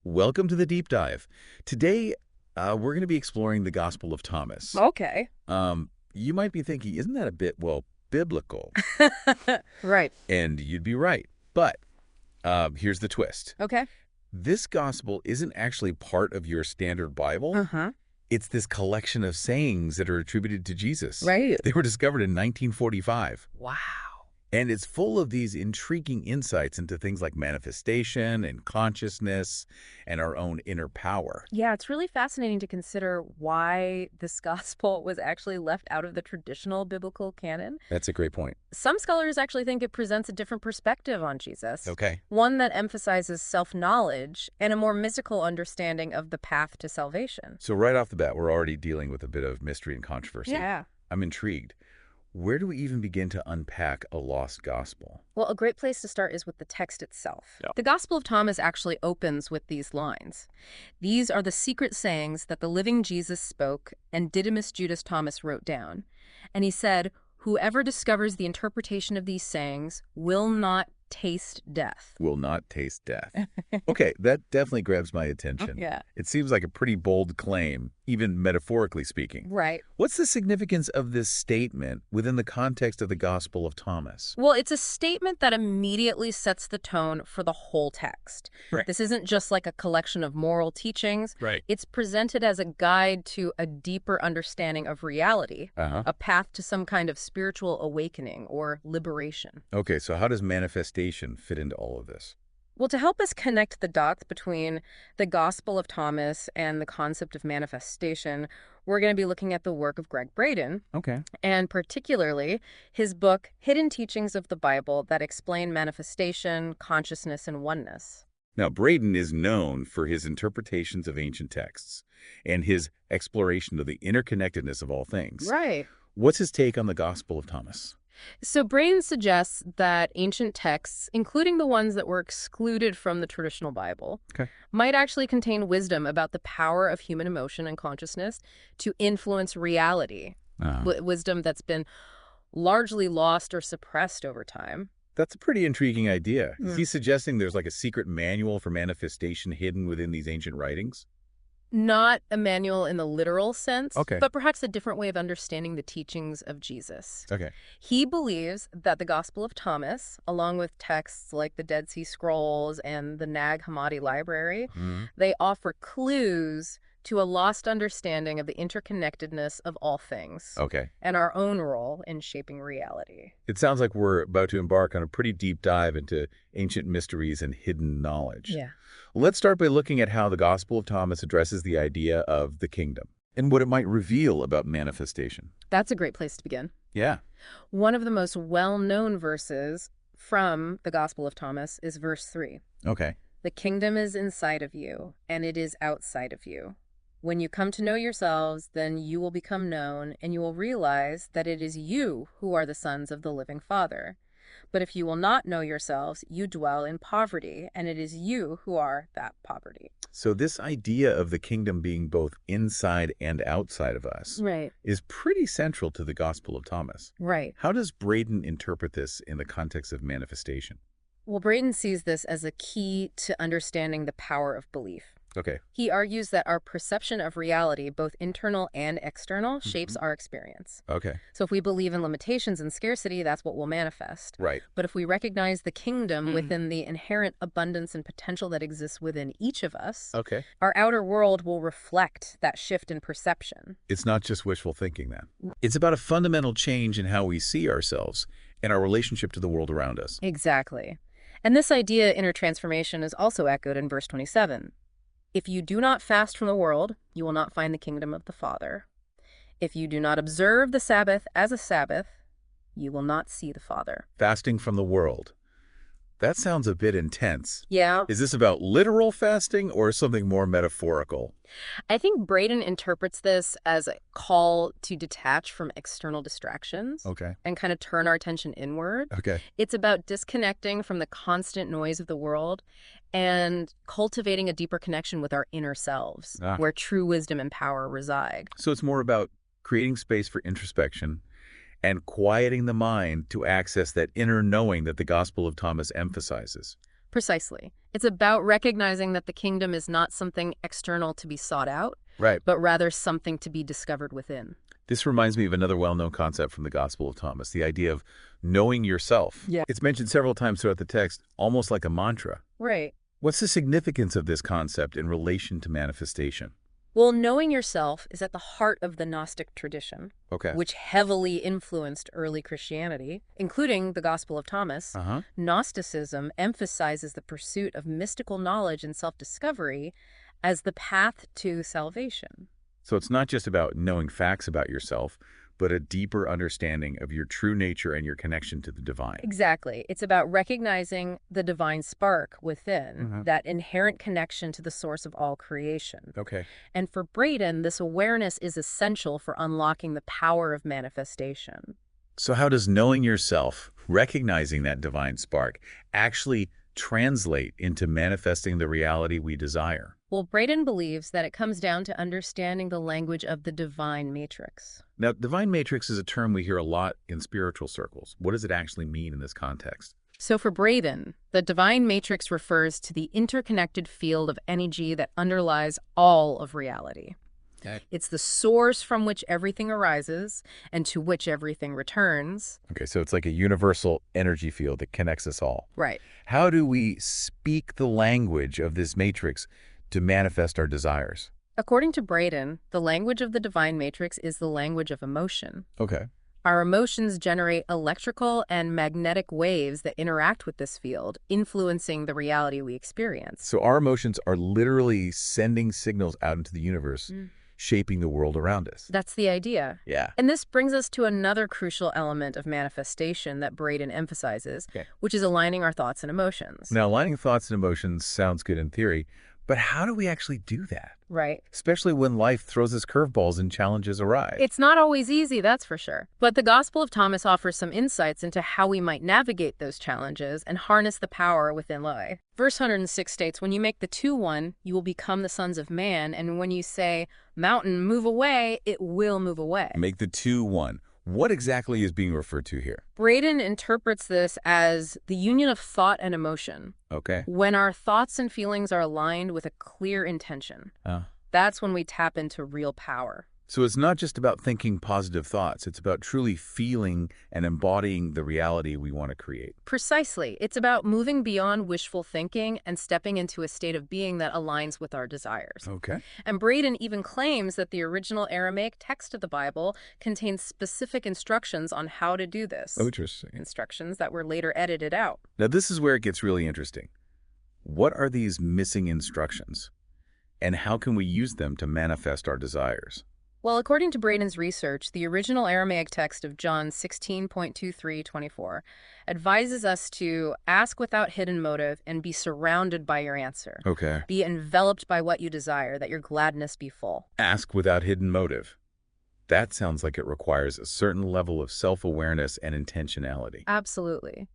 Welcome to the deep dive. Today, we're going to be exploring the Gospel of Thomas. Okay. You might be thinking, isn't that a bit, well, biblical? Right. And you'd be right. But here's the twist. Okay. This gospel isn't actually part of your standard Bible. Uh-huh. It's this collection of sayings that are attributed to Jesus. Right. They were discovered in 1945. Wow. And it's full of these intriguing insights into things like manifestation and consciousness and our own inner power. Yeah, it's really fascinating to consider why this gospel was actually left out of the traditional biblical canon. That's a great point. Some scholars actually think it presents a different perspective on Jesus, Okay. one that emphasizes self-knowledge and a more mystical understanding of the path to salvation. So right off the bat, we're already dealing with a bit of mystery and controversy. Yeah. I'm intrigued. Where do we even begin to unpack a lost gospel? Well, a great place to start is with the text itself. Yeah. The Gospel of Thomas actually opens with these lines. These are the secret sayings that the living Jesus spoke and Didymus Judas Thomas wrote down. And he said, whoever discovers the interpretation of these sayings will not taste death. Will not taste death. Okay, that definitely grabs my attention. Yeah. It seems like a pretty bold claim, even metaphorically speaking. Right. What's the significance of this statement within the context of the Gospel of Thomas? Well, it's a statement that immediately sets the tone for the whole text. Right. This isn't just like a collection of moral teachings. Right. It's presented as a guide to a deeper understanding of reality, Uh-huh. a path to some kind of spiritual awakening or liberation. Okay, so how does manifestation fit into all of this? Well, to help us connect the dots between the Gospel of Thomas and the concept of manifestation, we're going to be looking at the work of Greg Braden, Okay. and particularly his book, Hidden Teachings of the Bible that explain manifestation, consciousness, and oneness. Now, Braden is known for his interpretations of ancient texts and his exploration of the interconnectedness of all things. Right. What's his take on the Gospel of Thomas? So Braden suggests that ancient texts, including the ones that were excluded from the traditional Bible, Okay. might actually contain wisdom about the power of human emotion and consciousness to influence reality, wisdom that's been largely lost or suppressed over time. That's a pretty intriguing idea. Is Mm. he suggesting there's like a secret manual for manifestation hidden within these ancient writings? Not a manual in the literal sense, Okay. but perhaps a different way of understanding the teachings of Jesus. Okay. He believes that the Gospel of Thomas, along with texts like the Dead Sea Scrolls and the Nag Hammadi Library, they offer clues to a lost understanding of the interconnectedness of all things Okay. and our own role in shaping reality. It sounds like we're about to embark on a pretty deep dive into ancient mysteries and hidden knowledge. Yeah. Let's start by looking at how the Gospel of Thomas addresses the idea of the kingdom and what it might reveal about manifestation. That's a great place to begin. Yeah. One of the most well-known verses from the Gospel of Thomas is verse 3. Okay. The kingdom is inside of you, and it is outside of you. When you come to know yourselves, then you will become known, and you will realize that it is you who are the sons of the living Father. But if you will not know yourselves, you dwell in poverty, and it is you who are that poverty. So this idea of the kingdom being both inside and outside of us Right. is pretty central to the Gospel of Thomas. Right. How does Braden interpret this in the context of manifestation? Well, Braden sees this as a key to understanding the power of belief. Okay. He argues that our perception of reality, both internal and external, shapes our experience. Okay. So if we believe in limitations and scarcity, that's what will manifest. Right. But if we recognize the kingdom within the inherent abundance and potential that exists within each of us, Okay. our outer world will reflect that shift in perception. It's not just wishful thinking then. It's about a fundamental change in how we see ourselves and our relationship to the world around us. Exactly. And this idea, inner transformation, is also echoed in verse 27. If you do not fast from the world, you will not find the kingdom of the Father. If you do not observe the Sabbath as a Sabbath, you will not see the Father. Fasting from the world. That sounds a bit intense. Yeah. Is this about literal fasting or something more metaphorical? I think Braden interprets this as a call to detach from external distractions Okay. and kind of turn our attention inward. Okay. It's about disconnecting from the constant noise of the world and cultivating a deeper connection with our inner selves, Ah. where true wisdom and power reside. So it's more about creating space for introspection and quieting the mind to access that inner knowing that the Gospel of Thomas emphasizes. Precisely. It's about recognizing that the kingdom is not something external to be sought out, Right. but rather something to be discovered within. This reminds me of another well-known concept from the Gospel of Thomas, the idea of knowing yourself. Yeah. It's mentioned several times throughout the text, almost like a mantra. Right. What's the significance of this concept in relation to manifestation? Well, knowing yourself is at the heart of the Gnostic tradition, Okay. which heavily influenced early Christianity, including the Gospel of Thomas. Uh-huh. Gnosticism emphasizes the pursuit of mystical knowledge and self-discovery as the path to salvation. So it's not just about knowing facts about yourself, but a deeper understanding of your true nature and your connection to the divine. Exactly. It's about recognizing the divine spark within, that inherent connection to the source of all creation. Okay. And for Braden, this awareness is essential for unlocking the power of manifestation. So how does knowing yourself, recognizing that divine spark, actually translate into manifesting the reality we desire? Well, Braden believes that it comes down to understanding the language of the divine matrix. Now, divine matrix is a term we hear a lot in spiritual circles. What does it actually mean in this context? So for Braden, the divine matrix refers to the interconnected field of energy that underlies all of reality. Okay. It's the source from which everything arises and to which everything returns. Okay, so it's like a universal energy field that connects us all. Right. How do we speak the language of this matrix to manifest our desires? According to Braden, the language of the divine matrix is the language of emotion. Okay. Our emotions generate electrical and magnetic waves that interact with this field, influencing the reality we experience. So our emotions are literally sending signals out into the universe, shaping the world around us. That's the idea. Yeah. And this brings us to another crucial element of manifestation that Braden emphasizes, which is aligning our thoughts and emotions. Now, aligning thoughts and emotions sounds good in theory, but how do we actually do that? Right. Especially when life throws us curveballs and challenges arise. It's not always easy, that's for sure. But the Gospel of Thomas offers some insights into how we might navigate those challenges and harness the power within life. Verse 106 states, "When you make the two one, you will become the sons of man, and when you say, 'Mountain, move away,' it will move away." Make the two one. What exactly is being referred to here? Braden interprets this as the union of thought and emotion. Okay. When our thoughts and feelings are aligned with a clear intention, that's when we tap into real power. So it's not just about thinking positive thoughts. It's about truly feeling and embodying the reality we want to create. Precisely. It's about moving beyond wishful thinking and stepping into a state of being that aligns with our desires. Okay. And Braden even claims that the original Aramaic text of the Bible contains specific instructions on how to do this. Oh, interesting. Instructions that were later edited out. Now, this is where it gets really interesting. What are these missing instructions? And how can we use them to manifest our desires? Well, according to Braden's research, the original Aramaic text of John 16.23-24 advises us to ask without hidden motive and be surrounded by your answer. Okay. Be enveloped by what you desire, that your gladness be full. Ask without hidden motive. That sounds like it requires a certain level of self-awareness and intentionality. Absolutely.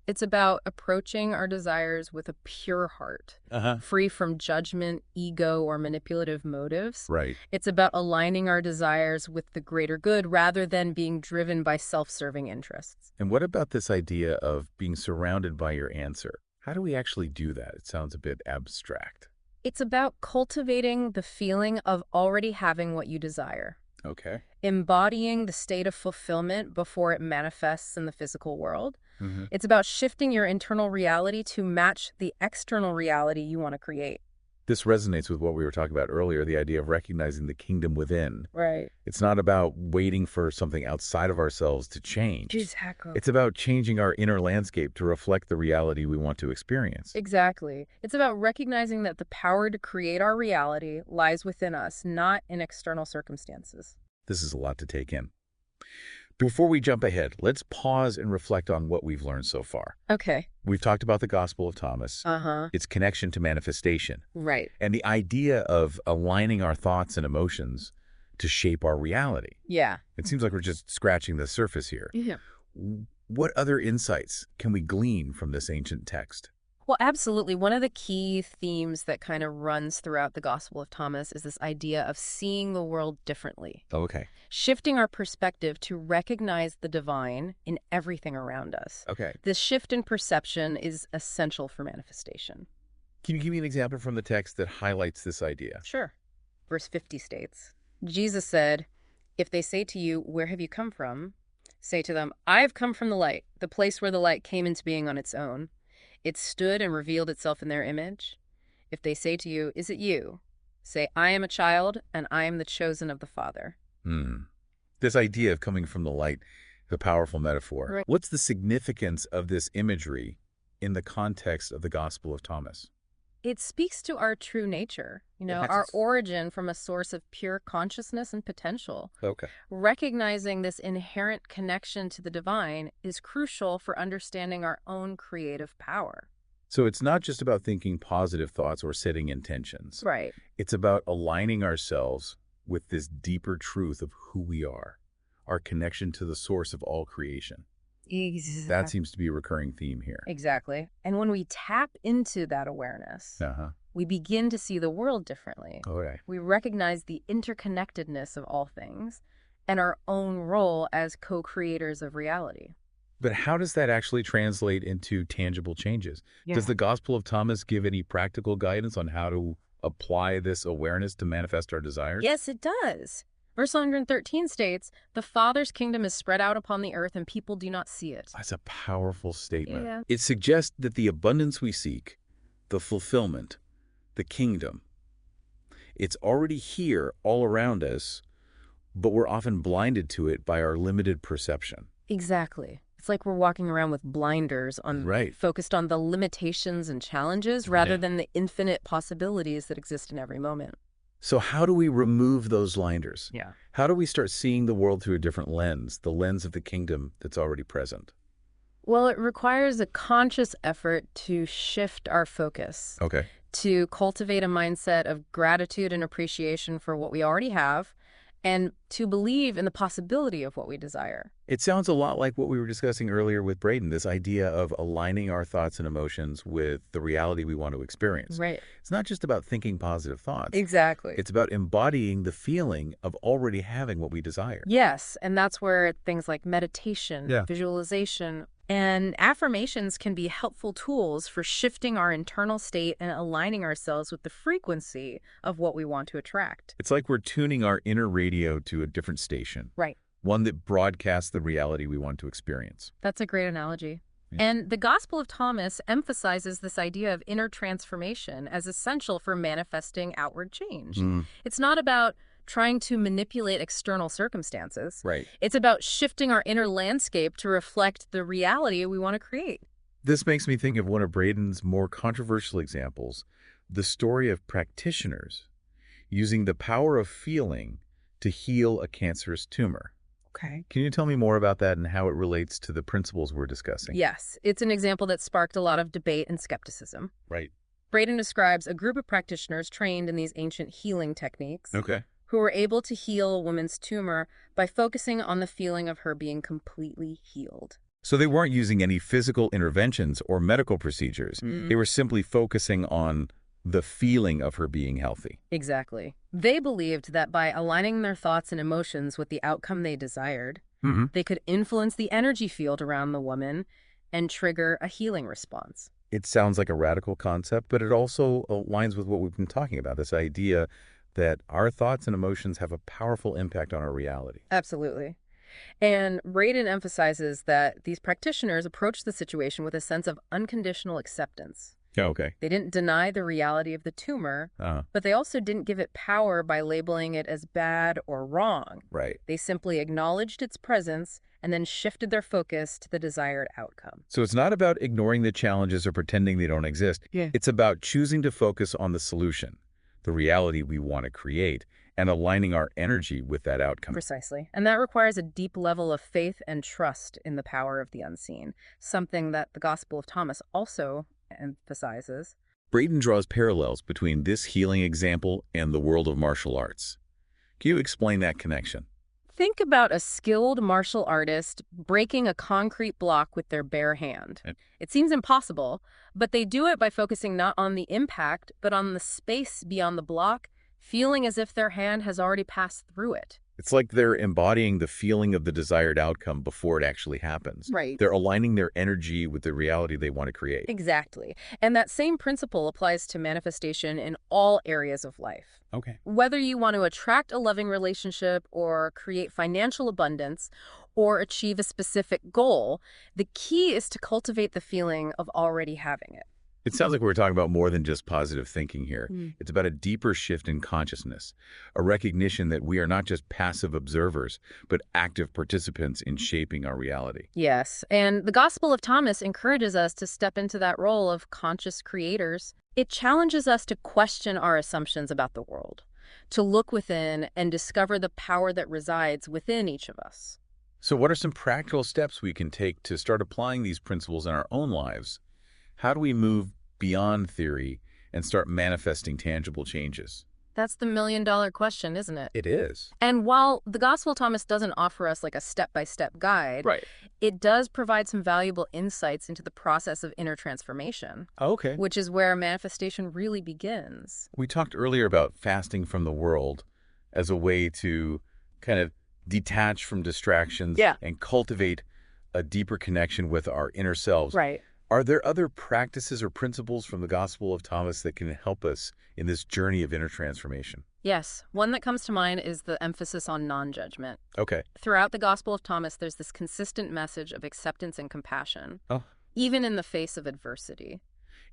It's about approaching our desires with a pure heart, free from judgment, ego, or manipulative motives. Right. It's about aligning our desires with the greater good rather than being driven by self-serving interests. And what about this idea of being surrounded by your answer? How do we actually do that? It sounds a bit abstract. It's about cultivating the feeling of already having what you desire. Okay. Embodying the state of fulfillment before it manifests in the physical world. It's about shifting your internal reality to match the external reality you want to create. This resonates with what we were talking about earlier, the idea of recognizing the kingdom within. Right. It's not about waiting for something outside of ourselves to change. Exactly. It's about changing our inner landscape to reflect the reality we want to experience. Exactly. It's about recognizing that the power to create our reality lies within us, not in external circumstances. This is a lot to take in. Before we jump ahead, let's pause and reflect on what we've learned so far. Okay. We've talked about the Gospel of Thomas, its connection to manifestation, Right. and the idea of aligning our thoughts and emotions to shape our reality. Yeah. It seems like we're just scratching the surface here. Yeah. What other insights can we glean from this ancient text? Well, absolutely. One of the key themes that kind of runs throughout the Gospel of Thomas is this idea of seeing the world differently. Okay. Shifting our perspective to recognize the divine in everything around us. Okay. This shift in perception is essential for manifestation. Can you give me an example from the text that highlights this idea? Sure. Verse 50 states, Jesus said, "If they say to you, 'Where have you come from?' say to them, 'I have come from the light, the place where the light came into being on its own. It stood and revealed itself in their image.' If they say to you, 'Is it you?' say, 'I am a child, and I am the chosen of the Father.'" Hmm. This idea of coming from the light, the powerful metaphor. Right. What's the significance of this imagery in the context of the Gospel of Thomas? It speaks to our true nature, our Yes. origin from a source of pure consciousness and potential. Okay. Recognizing this inherent connection to the divine is crucial for understanding our own creative power. So it's not just about thinking positive thoughts or setting intentions. Right. It's about aligning ourselves with this deeper truth of who we are, our connection to the source of all creation. That seems to be a recurring theme here. Exactly. And when we tap into that awareness, Uh-huh. we begin to see the world differently. Okay. We recognize the interconnectedness of all things and our own role as co-creators of reality. But how does that actually translate into tangible changes? Does the Gospel of Thomas give any practical guidance on how to apply this awareness to manifest our desires? Yes, it does. Verse 113 states, "The Father's kingdom is spread out upon the earth, and people do not see it." That's a powerful statement. Yeah. It suggests that the abundance we seek, the fulfillment, the kingdom, it's already here all around us, but we're often blinded to it by our limited perception. Exactly. It's like we're walking around with blinders on, Right. focused on the limitations and challenges rather than the infinite possibilities that exist in every moment. So how do we remove those blinders? Yeah. How do we start seeing the world through a different lens, the lens of the kingdom that's already present? Well, it requires a conscious effort to shift our focus, Okay. to cultivate a mindset of gratitude and appreciation for what we already have, and to believe in the possibility of what we desire. It sounds a lot like what we were discussing earlier with Braden, this idea of aligning our thoughts and emotions with the reality we want to experience. Right. It's not just about thinking positive thoughts. Exactly. It's about embodying the feeling of already having what we desire. Yes, and that's where things like meditation, Yeah. visualization, and affirmations can be helpful tools for shifting our internal state and aligning ourselves with the frequency of what we want to attract. It's like we're tuning our inner radio to a different station, Right. one that broadcasts the reality we want to experience. That's a great analogy. Yeah. And the Gospel of Thomas emphasizes this idea of inner transformation as essential for manifesting outward change. It's not about trying to manipulate external circumstances. Right. It's about shifting our inner landscape to reflect the reality we want to create. This makes me think of one of Braden's more controversial examples, the story of practitioners using the power of feeling to heal a cancerous tumor. Okay. Can you tell me more about that and how it relates to the principles we're discussing? Yes, it's an example that sparked a lot of debate and skepticism. Right. Braden describes a group of practitioners trained in these ancient healing techniques Okay. who were able to heal a woman's tumor by focusing on the feeling of her being completely healed. So they weren't using any physical interventions or medical procedures. They were simply focusing on the feeling of her being healthy. Exactly. They believed that by aligning their thoughts and emotions with the outcome they desired, they could influence the energy field around the woman and trigger a healing response. It sounds like a radical concept, but it also aligns with what we've been talking about, this idea that our thoughts and emotions have a powerful impact on our reality. Absolutely. And Braden emphasizes that these practitioners approached the situation with a sense of unconditional acceptance. Yeah, okay. They didn't deny the reality of the tumor, but they also didn't give it power by labeling it as bad or wrong. Right. They simply acknowledged its presence and then shifted their focus to the desired outcome. So it's not about ignoring the challenges or pretending they don't exist. Yeah. It's about choosing to focus on the solution, the reality we want to create, and aligning our energy with that outcome. Precisely. And that requires a deep level of faith and trust in the power of the unseen, something that the Gospel of Thomas also emphasizes. Braden draws parallels between this healing example and the world of martial arts. Can you explain that connection? Think about a skilled martial artist breaking a concrete block with their bare hand. It seems impossible, but they do it by focusing not on the impact, but on the space beyond the block, feeling as if their hand has already passed through it. It's like they're embodying the feeling of the desired outcome before it actually happens. Right. They're aligning their energy with the reality they want to create. Exactly. And that same principle applies to manifestation in all areas of life. Okay. Whether you want to attract a loving relationship or create financial abundance or achieve a specific goal, the key is to cultivate the feeling of already having it. It sounds like we're talking about more than just positive thinking here. Mm. It's about a deeper shift in consciousness, a recognition that we are not just passive observers, but active participants in shaping our reality. Yes, and the Gospel of Thomas encourages us to step into that role of conscious creators. It challenges us to question our assumptions about the world, to look within and discover the power that resides within each of us. So what are some practical steps we can take to start applying these principles in our own lives? How do we move beyond theory and start manifesting tangible changes? That's the million-dollar question, isn't it? It is. And while the Gospel of Thomas doesn't offer us like a step-by-step guide, Right. it does provide some valuable insights into the process of inner transformation, Okay. which is where manifestation really begins. We talked earlier about fasting from the world as a way to kind of detach from distractions Yeah. and cultivate a deeper connection with our inner selves. Right. Are there other practices or principles from the Gospel of Thomas that can help us in this journey of inner transformation? Yes, one that comes to mind is the emphasis on non-judgment. Okay. Throughout the Gospel of Thomas, there's this consistent message of acceptance and compassion, Oh, even in the face of adversity.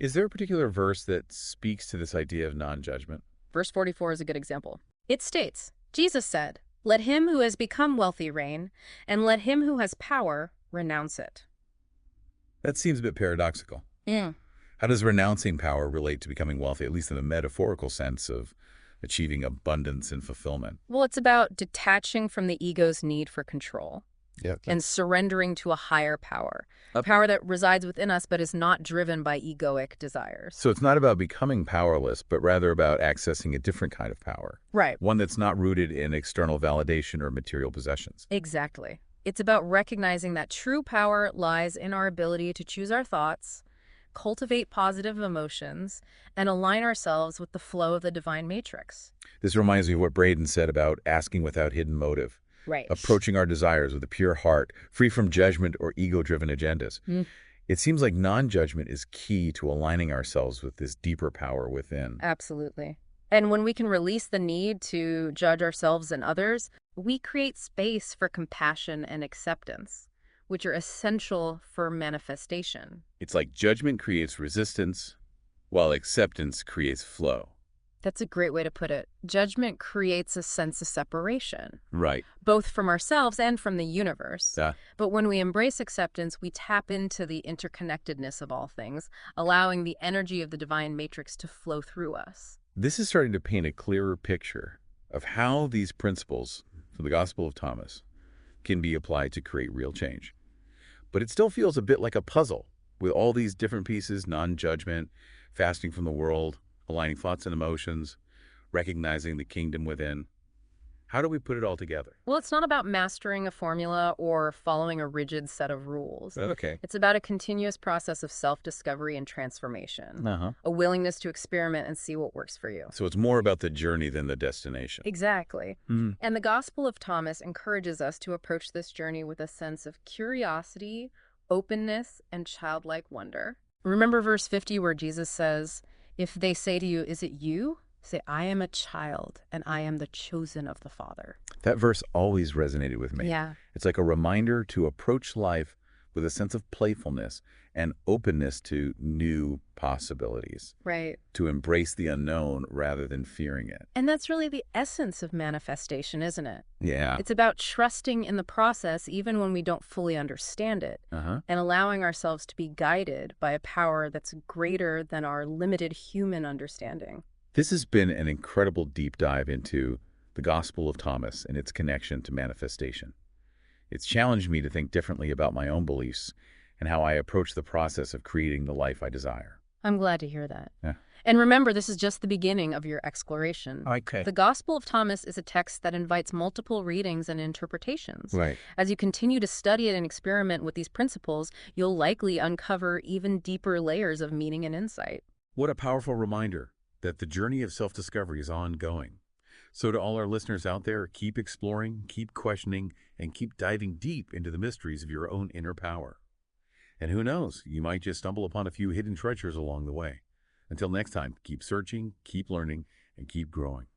is there a particular verse that speaks to this idea of non-judgment? Verse 44 is a good example. It states, Jesus said, "Let him who has become wealthy reign, and let him who has power renounce it." That seems a bit paradoxical. Yeah. How does renouncing power relate to becoming wealthy, at least in the metaphorical sense of achieving abundance and fulfillment? Well, it's about detaching from the ego's need for control Yeah. and surrendering to a higher power, a power that resides within us but is not driven by egoic desires. So it's not about becoming powerless, but rather about accessing a different kind of power, Right. one that's not rooted in external validation or material possessions. Exactly. It's about recognizing that true power lies in our ability to choose our thoughts, cultivate positive emotions, and align ourselves with the flow of the divine matrix. This reminds me of what Braden said about asking without hidden motive, Right. approaching our desires with a pure heart, free from judgment or ego-driven agendas. Mm. It seems like non-judgment is key to aligning ourselves with this deeper power within. Absolutely. And when we can release the need to judge ourselves and others, we create space for compassion and acceptance, which are essential for manifestation. It's like judgment creates resistance, while acceptance creates flow. That's a great way to put it. Judgment creates a sense of separation, Right. both from ourselves and from the universe. Yeah. But when we embrace acceptance, we tap into the interconnectedness of all things, allowing the energy of the divine matrix to flow through us. This is starting to paint a clearer picture of how these principles from the Gospel of Thomas can be applied to create real change. But it still feels a bit like a puzzle with all these different pieces: non-judgment, fasting from the world, aligning thoughts and emotions, recognizing the kingdom within. How do we put it all together? Well, it's not about mastering a formula or following a rigid set of rules. Okay. It's about a continuous process of self-discovery and transformation, Uh-huh. a willingness to experiment and see what works for you. So it's more about the journey than the destination. Exactly. Mhm. And the Gospel of Thomas encourages us to approach this journey with a sense of curiosity, openness, and childlike wonder. Remember verse 50 where Jesus says, "If they say to you, 'Is it you?' say, 'I am a child, and I am the chosen of the Father.'" That verse always resonated with me. Yeah. It's like a reminder to approach life with a sense of playfulness and openness to new possibilities, Right. to embrace the unknown rather than fearing it. And that's really the essence of manifestation, isn't it? Yeah. It's about trusting in the process even when we don't fully understand it, Uh-huh. and allowing ourselves to be guided by a power that's greater than our limited human understanding. This has been an incredible deep dive into the Gospel of Thomas and its connection to manifestation. It's challenged me to think differently about my own beliefs and how I approach the process of creating the life I desire. I'm glad to hear that. Yeah. And remember, this is just the beginning of your exploration. Okay. The Gospel of Thomas is a text that invites multiple readings and interpretations. Right. As you continue to study it and experiment with these principles, you'll likely uncover even deeper layers of meaning and insight. What a powerful reminder that the journey of self-discovery is ongoing. So to all our listeners out there, keep exploring, keep questioning, and keep diving deep into the mysteries of your own inner power. And who knows, you might just stumble upon a few hidden treasures along the way. Until next time, keep searching, keep learning, and keep growing.